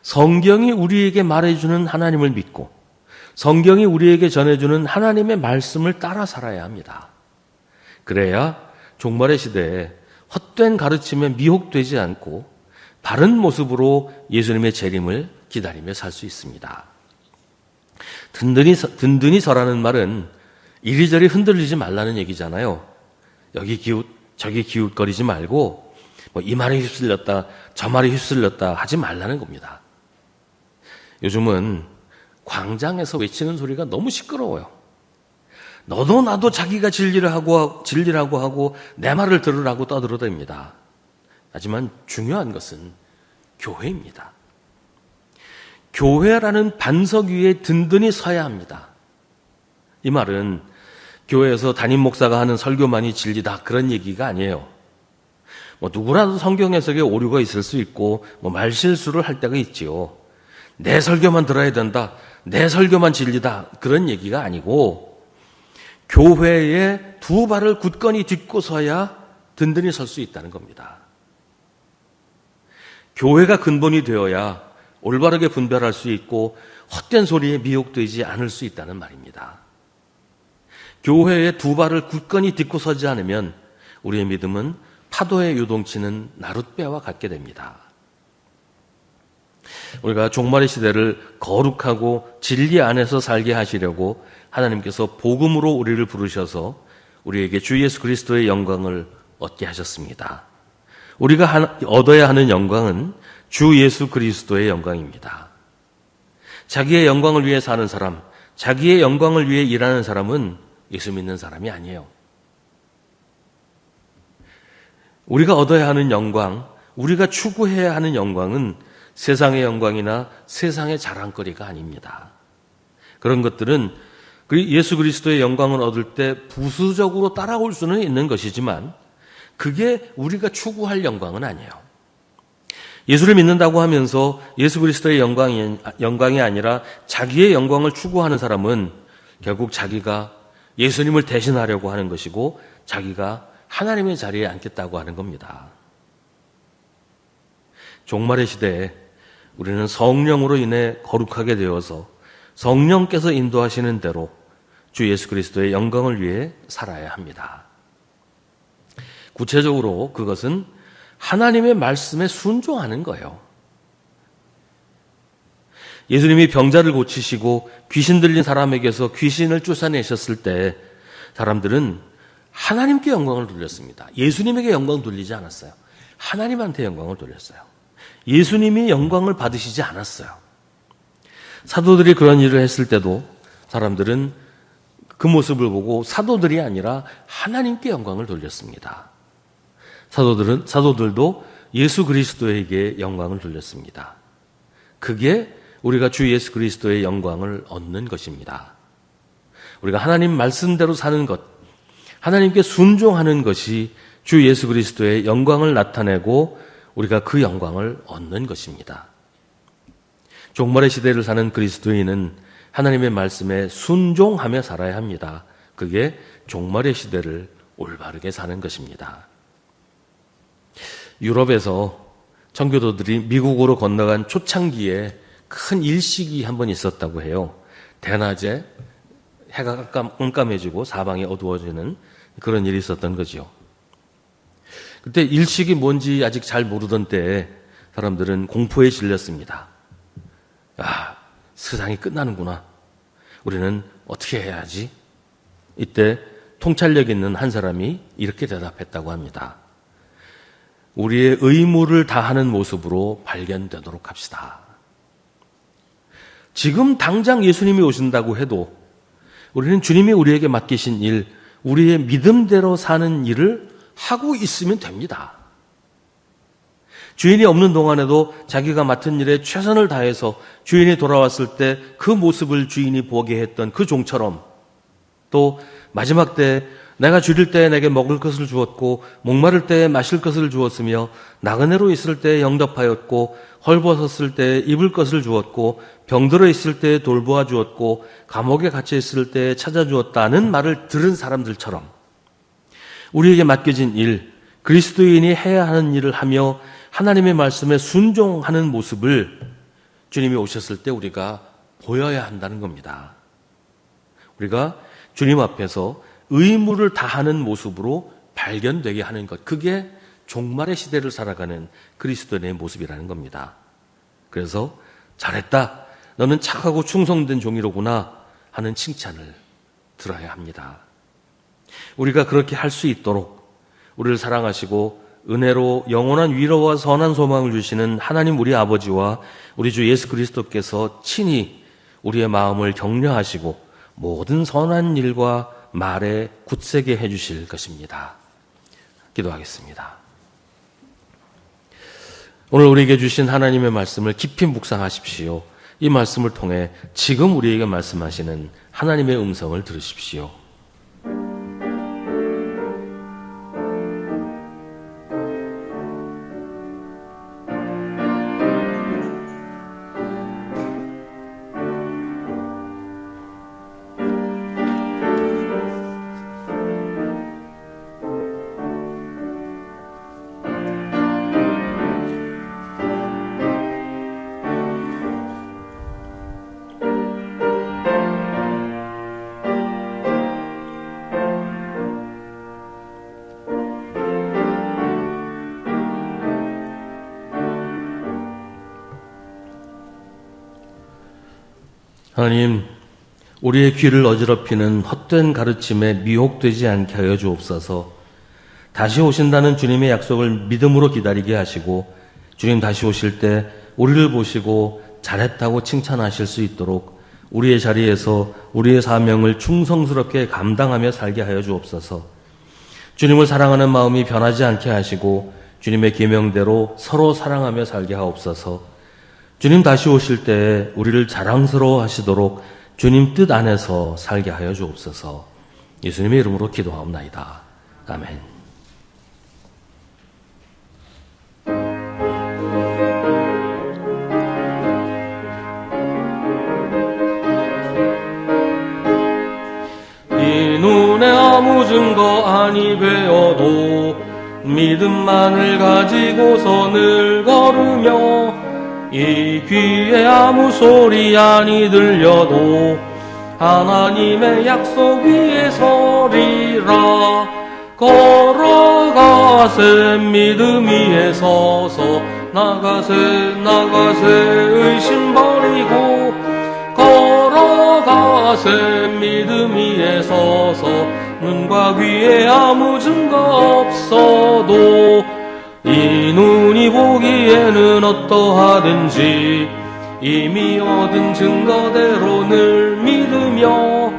성경이 우리에게 말해주는 하나님을 믿고 성경이 우리에게 전해주는 하나님의 말씀을 따라 살아야 합니다. 그래야 종말의 시대에 헛된 가르침에 미혹되지 않고 바른 모습으로 예수님의 재림을 기다리며 살 수 있습니다. 든든히 서라는 말은 이리저리 흔들리지 말라는 얘기잖아요. 여기 기웃 저기 기웃거리지 말고 이 말에 휩쓸렸다 저 말에 휩쓸렸다 하지 말라는 겁니다. 요즘은 광장에서 외치는 소리가 너무 시끄러워요. 너도 나도 자기가 진리라고 하고 내 말을 들으라고 떠들어댑니다. 하지만 중요한 것은 교회입니다. 교회라는 반석 위에 든든히 서야 합니다. 이 말은 교회에서 담임 목사가 하는 설교만이 진리다 그런 얘기가 아니에요. 누구라도 성경 해석에 오류가 있을 수 있고 말실수를 할 때가 있지요. 내 설교만 들어야 된다. 내 설교만 진리다. 그런 얘기가 아니고 교회에 두 발을 굳건히 딛고 서야 든든히 설 수 있다는 겁니다. 교회가 근본이 되어야 올바르게 분별할 수 있고 헛된 소리에 미혹되지 않을 수 있다는 말입니다. 교회에 두 발을 굳건히 딛고 서지 않으면 우리의 믿음은 파도에 요동치는 나룻배와 같게 됩니다. 우리가 종말의 시대를 거룩하고 진리 안에서 살게 하시려고 하나님께서 복음으로 우리를 부르셔서 우리에게 주 예수 그리스도의 영광을 얻게 하셨습니다. 우리가 얻어야 하는 영광은 주 예수 그리스도의 영광입니다. 자기의 영광을 위해 사는 사람, 자기의 영광을 위해 일하는 사람은 예수 믿는 사람이 아니에요. 우리가 얻어야 하는 영광, 우리가 추구해야 하는 영광은 세상의 영광이나 세상의 자랑거리가 아닙니다. 그런 것들은 예수 그리스도의 영광을 얻을 때 부수적으로 따라올 수는 있는 것이지만 그게 우리가 추구할 영광은 아니에요. 예수를 믿는다고 하면서 예수 그리스도의 영광이 아니라 자기의 영광을 추구하는 사람은 결국 자기가 예수님을 대신하려고 하는 것이고 자기가 하나님의 자리에 앉겠다고 하는 겁니다. 종말의 시대에 우리는 성령으로 인해 거룩하게 되어서 성령께서 인도하시는 대로 주 예수 그리스도의 영광을 위해 살아야 합니다. 구체적으로 그것은 하나님의 말씀에 순종하는 거예요. 예수님이 병자를 고치시고 귀신 들린 사람에게서 귀신을 쫓아내셨을 때 사람들은 하나님께 영광을 돌렸습니다. 예수님에게 영광 돌리지 않았어요. 하나님한테 영광을 돌렸어요. 예수님이 영광을 받으시지 않았어요. 사도들이 그런 일을 했을 때도 사람들은 그 모습을 보고 사도들이 아니라 하나님께 영광을 돌렸습니다. 사도들도 예수 그리스도에게 영광을 돌렸습니다. 그게 우리가 주 예수 그리스도의 영광을 얻는 것입니다. 우리가 하나님 말씀대로 사는 것, 하나님께 순종하는 것이 주 예수 그리스도의 영광을 나타내고 우리가 그 영광을 얻는 것입니다. 종말의 시대를 사는 그리스도인은 하나님의 말씀에 순종하며 살아야 합니다. 그게 종말의 시대를 올바르게 사는 것입니다. 유럽에서 청교도들이 미국으로 건너간 초창기에 큰 일식이 한 번 있었다고 해요. 대낮에 해가 깜깜해지고 사방이 어두워지는 그런 일이 있었던 거죠. 그때 일식이 뭔지 아직 잘 모르던 때에 사람들은 공포에 질렸습니다. 아, 세상이 끝나는구나. 우리는 어떻게 해야 하지? 이때 통찰력 있는 한 사람이 이렇게 대답했다고 합니다. 우리의 의무를 다하는 모습으로 발견되도록 합시다. 지금 당장 예수님이 오신다고 해도 우리는 주님이 우리에게 맡기신 일, 우리의 믿음대로 사는 일을 하고 있으면 됩니다. 주인이 없는 동안에도 자기가 맡은 일에 최선을 다해서 주인이 돌아왔을 때 그 모습을 주인이 보게 했던 그 종처럼 또 마지막 때 내가 줄일 때 내게 먹을 것을 주었고 목마를 때 마실 것을 주었으며 나그네로 있을 때 영접하였고 헐벗었을 때 입을 것을 주었고 병들어 있을 때 돌보아 주었고 감옥에 갇혀 있을 때 찾아주었다는 말을 들은 사람들처럼 우리에게 맡겨진 일, 그리스도인이 해야 하는 일을 하며 하나님의 말씀에 순종하는 모습을 주님이 오셨을 때 우리가 보여야 한다는 겁니다. 우리가 주님 앞에서 의무를 다하는 모습으로 발견되게 하는 것, 그게 종말의 시대를 살아가는 그리스도인의 모습이라는 겁니다. 그래서 잘했다, 너는 착하고 충성된 종이로구나 하는 칭찬을 들어야 합니다. 우리가 그렇게 할 수 있도록 우리를 사랑하시고 은혜로 영원한 위로와 선한 소망을 주시는 하나님 우리 아버지와 우리 주 예수 그리스도께서 친히 우리의 마음을 격려하시고 모든 선한 일과 말에 굳세게 해주실 것입니다. 기도하겠습니다. 오늘 우리에게 주신 하나님의 말씀을 깊이 묵상하십시오. 이 말씀을 통해 지금 우리에게 말씀하시는 하나님의 음성을 들으십시오. 하나님, 우리의 귀를 어지럽히는 헛된 가르침에 미혹되지 않게 하여 주옵소서. 다시 오신다는 주님의 약속을 믿음으로 기다리게 하시고 주님 다시 오실 때 우리를 보시고 잘했다고 칭찬하실 수 있도록 우리의 자리에서 우리의 사명을 충성스럽게 감당하며 살게 하여 주옵소서. 주님을 사랑하는 마음이 변하지 않게 하시고 주님의 계명대로 서로 사랑하며 살게 하옵소서. 주님 다시 오실 때 우리를 자랑스러워 하시도록 주님 뜻 안에서 살게 하여 주옵소서. 예수님의 이름으로 기도하옵나이다. 아멘. 이 아무 증거 아니 되어도 믿음만을 가지고서 늘 걸으며 이 귀에 아무 소리 아니 들려도 하나님의 약속 위에 서리라. 걸어가세 믿음 위에 서서 나가세 의심 버리고 걸어가세 믿음 위에 서서 눈과 귀에 아무 증거 없어도 이 눈이 보기에는 어떠하든지 이미 얻은 증거대로 늘 믿으며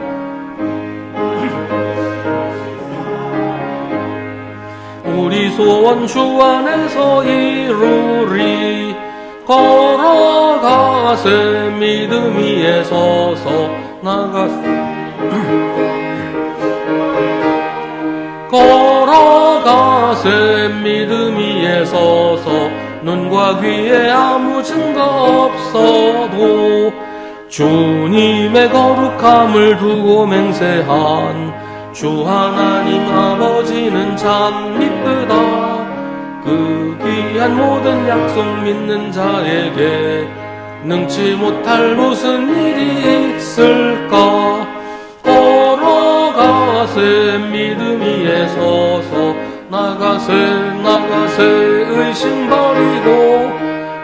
우리 소원 주 안에서 이루리. 걸어가세 믿음 위에 서서 걸어가세 믿음 위에 서서 눈과 귀에 아무 증거 없어도 주님의 거룩함을 두고 맹세한 주 하나님 아버지는 참 미쁘다. 그 귀한 모든 약속 믿는 자에게 능치 못할 무슨 일이 있을까. 걸어가세 믿음 위에 서서 나가세 의심 버리고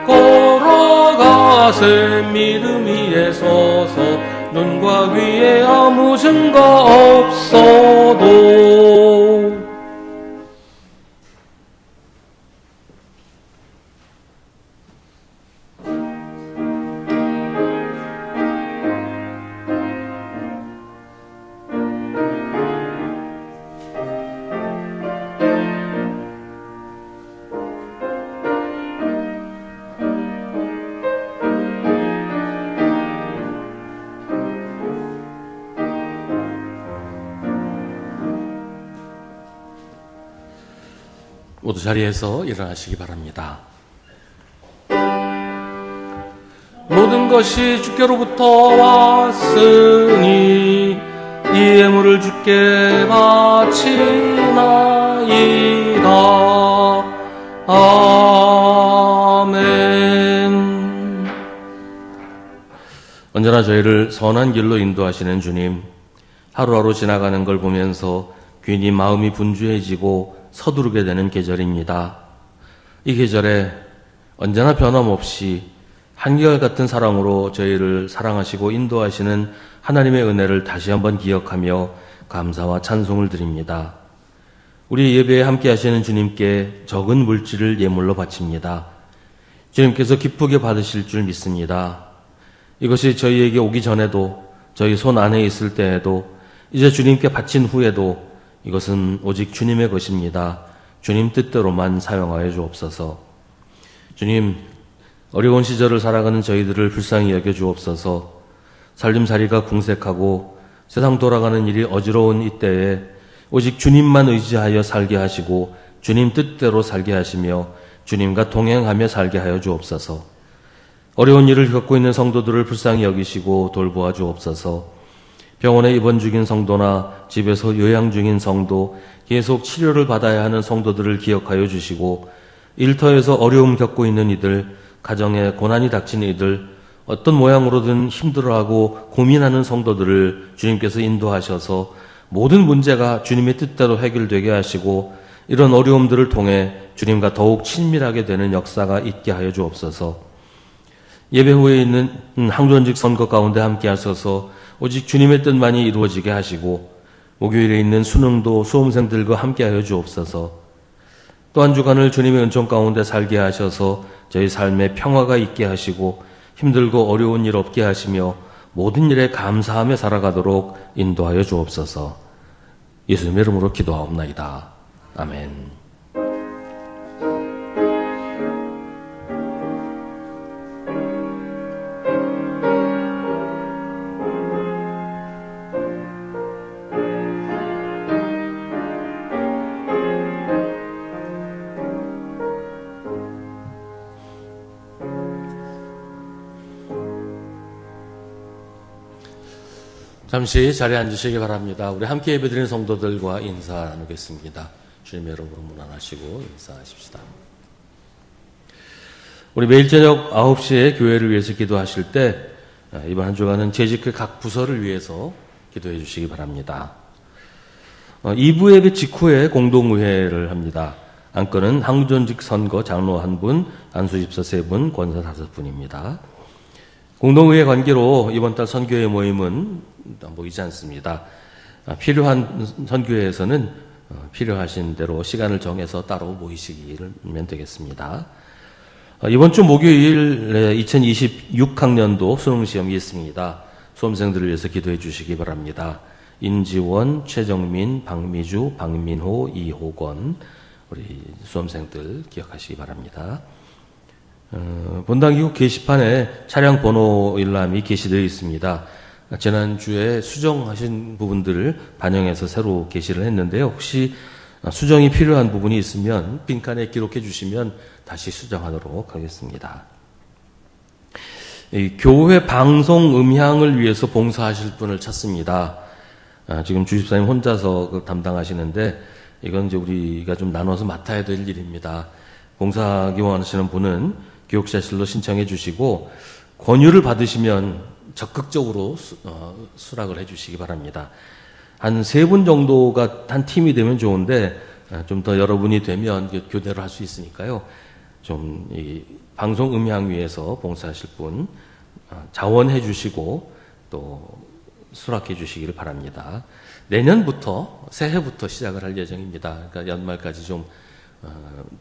걸어가세 믿음 위에 서서 눈과 귀에 아무 증거 없어도. 모두 자리에서 일어나시기 바랍니다. 모든 것이 주께로부터 왔으니 이 예물을 주께 바치나이다. 아멘. 언제나 저희를 선한 길로 인도하시는 주님, 하루하루 지나가는 걸 보면서 괜히 마음이 분주해지고 서두르게 되는 계절입니다. 이 계절에 언제나 변함없이 한결같은 사랑으로 저희를 사랑하시고 인도하시는 하나님의 은혜를 다시 한번 기억하며 감사와 찬송을 드립니다. 우리 예배에 함께 하시는 주님께 적은 물질을 예물로 바칩니다. 주님께서 기쁘게 받으실 줄 믿습니다. 이것이 저희에게 오기 전에도 저희 손 안에 있을 때에도 이제 주님께 바친 후에도 이것은 오직 주님의 것입니다. 주님 뜻대로만 사용하여 주옵소서. 주님, 어려운 시절을 살아가는 저희들을 불쌍히 여겨 주옵소서. 살림살이가 궁색하고 세상 돌아가는 일이 어지러운 이때에 오직 주님만 의지하여 살게 하시고 주님 뜻대로 살게 하시며 주님과 동행하며 살게 하여 주옵소서. 어려운 일을 겪고 있는 성도들을 불쌍히 여기시고 돌보아 주옵소서. 병원에 입원 중인 성도나 집에서 요양 중인 성도, 계속 치료를 받아야 하는 성도들을 기억하여 주시고 일터에서 어려움 겪고 있는 이들, 가정에 고난이 닥치는 이들, 어떤 모양으로든 힘들어하고 고민하는 성도들을 주님께서 인도하셔서 모든 문제가 주님의 뜻대로 해결되게 하시고 이런 어려움들을 통해 주님과 더욱 친밀하게 되는 역사가 있게 하여 주옵소서. 예배 후에 있는 항존직 선거 가운데 함께 하셔서 오직 주님의 뜻만이 이루어지게 하시고 목요일에 있는 수능도 수험생들과 함께 하여 주옵소서. 또 한 주간을 주님의 은총 가운데 살게 하셔서 저희 삶에 평화가 있게 하시고 힘들고 어려운 일 없게 하시며 모든 일에 감사하며 살아가도록 인도하여 주옵소서. 예수님의 이름으로 기도하옵나이다. 아멘. 잠시 자리에 앉으시기 바랍니다. 우리 함께 예배드리는 성도들과 인사 나누겠습니다. 주님의 이름으로 문안하시고 인사하십시다. 우리 매일 저녁 9시에 교회를 위해서 기도하실 때 이번 한 주간은 재직회 각 부서를 위해서 기도해 주시기 바랍니다. 2부 예배 직후에 공동의회를 합니다. 안건은 항존직 선거 장로 1분, 안수집사 3분, 권사 5분입니다. 공동의회 관계로 이번 달 선교회 모임은 모이지 않습니다. 필요한 선교회에서는 필요하신 대로 시간을 정해서 따로 모이시면 되겠습니다. 이번 주 목요일 2026학년도 수능시험이 있습니다. 수험생들을 위해서 기도해 주시기 바랍니다. 인지원, 최정민, 박미주, 박민호, 이호건 우리 수험생들 기억하시기 바랍니다. 본당기구 게시판에 차량 번호 일람이 게시되어 있습니다. 지난주에 수정하신 부분들을 반영해서 새로 게시를 했는데요. 혹시 수정이 필요한 부분이 있으면 빈칸에 기록해 주시면 다시 수정하도록 하겠습니다. 교회 방송 음향을 위해서 봉사하실 분을 찾습니다. 지금 주집사님 혼자서 담당하시는데 이건 이제 우리가 좀 나눠서 맡아야 될 일입니다. 봉사하기 원하시는 분은 교육자실로 신청해 주시고 권유를 받으시면 적극적으로 수락을 해 주시기 바랍니다. 한 3분 정도가 한 팀이 되면 좋은데 좀 더 여러분이 되면 교대를 할 수 있으니까요. 좀 이 방송 음향 위해서 봉사하실 분 자원해 주시고 또 수락해 주시기를 바랍니다. 내년부터 새해부터 시작을 할 예정입니다. 그러니까 연말까지 좀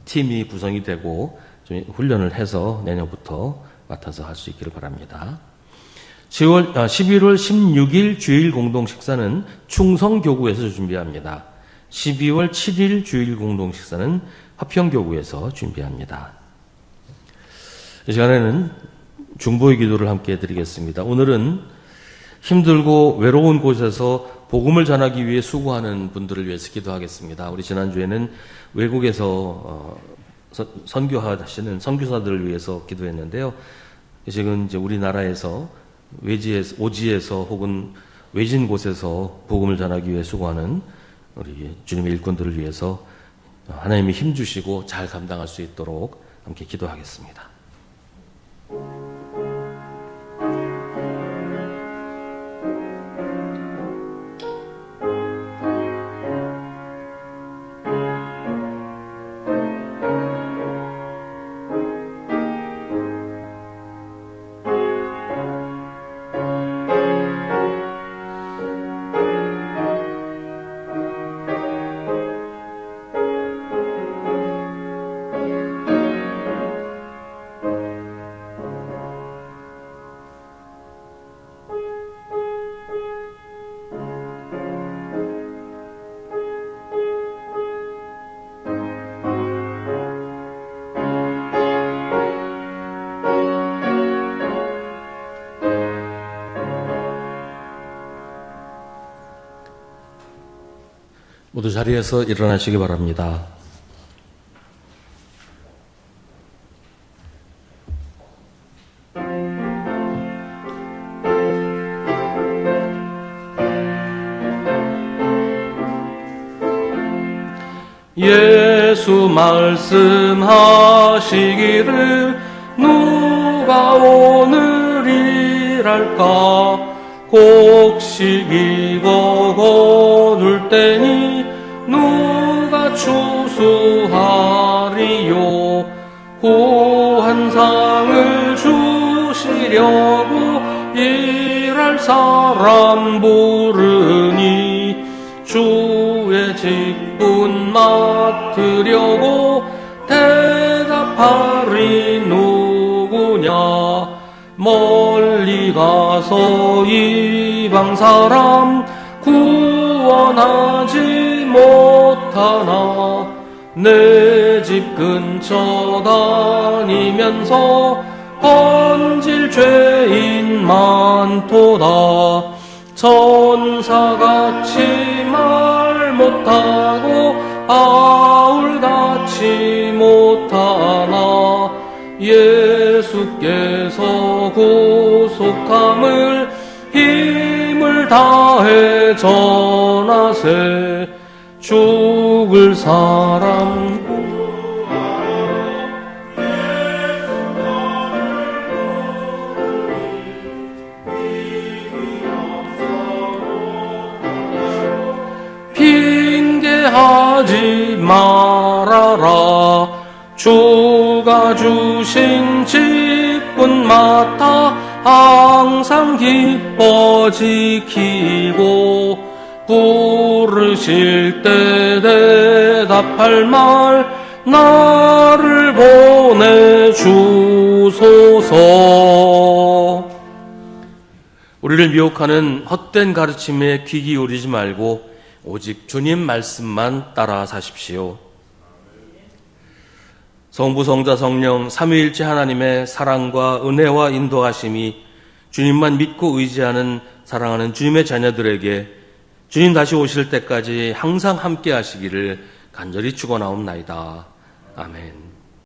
팀이 구성이 되고 좀 훈련을 해서 내년부터 맡아서 할 수 있기를 바랍니다. 11월 16일 주일 공동 식사는 충성교구에서 준비합니다. 12월 7일 주일 공동 식사는 화평교구에서 준비합니다. 이 시간에는 중보의 기도를 함께 드리겠습니다. 오늘은 힘들고 외로운 곳에서 복음을 전하기 위해 수고하는 분들을 위해서 기도하겠습니다. 우리 지난주에는 외국에서 선교하시는 선교사들을 위해서 기도했는데요. 지금 이제 우리나라에서 오지에서 혹은 외진 곳에서 복음을 전하기 위해 수고하는 우리 주님의 일꾼들을 위해서 하나님이 힘 주시고 잘 감당할 수 있도록 함께 기도하겠습니다. 모두 자리에서 일어나시기 바랍니다. 예수 말씀하시기를 누가 오늘이랄까 곡식 입어 거둘 때니 누가 추수하리요. 후한 상을 주시려고 일할 사람 부르니 주의 직분 맡으려고 대답하리 누구냐. 멀리 가서 이방 사람 구원하지 못하나 내 집 근처 다니면서 번질 죄인 많도다. 천사같이 말 못하고 바울같이 못하나 예수께서 구속함을 힘을 다해 전하세 죽을 사람 핑계하지 말아라. 주가 주신 직분 맡아 항상 기뻐 지키고 부르실 때 대답할 말 나를 보내주소서. 우리를 미혹하는 헛된 가르침에 귀 기울이지 말고 오직 주님 말씀만 따라 사십시오. 성부, 성자, 성령 삼위일체 하나님의 사랑과 은혜와 인도하심이 주님만 믿고 의지하는 사랑하는 주님의 자녀들에게 주님 다시 오실 때까지 항상 함께 하시기를 간절히 축원하옵나이다. 아멘.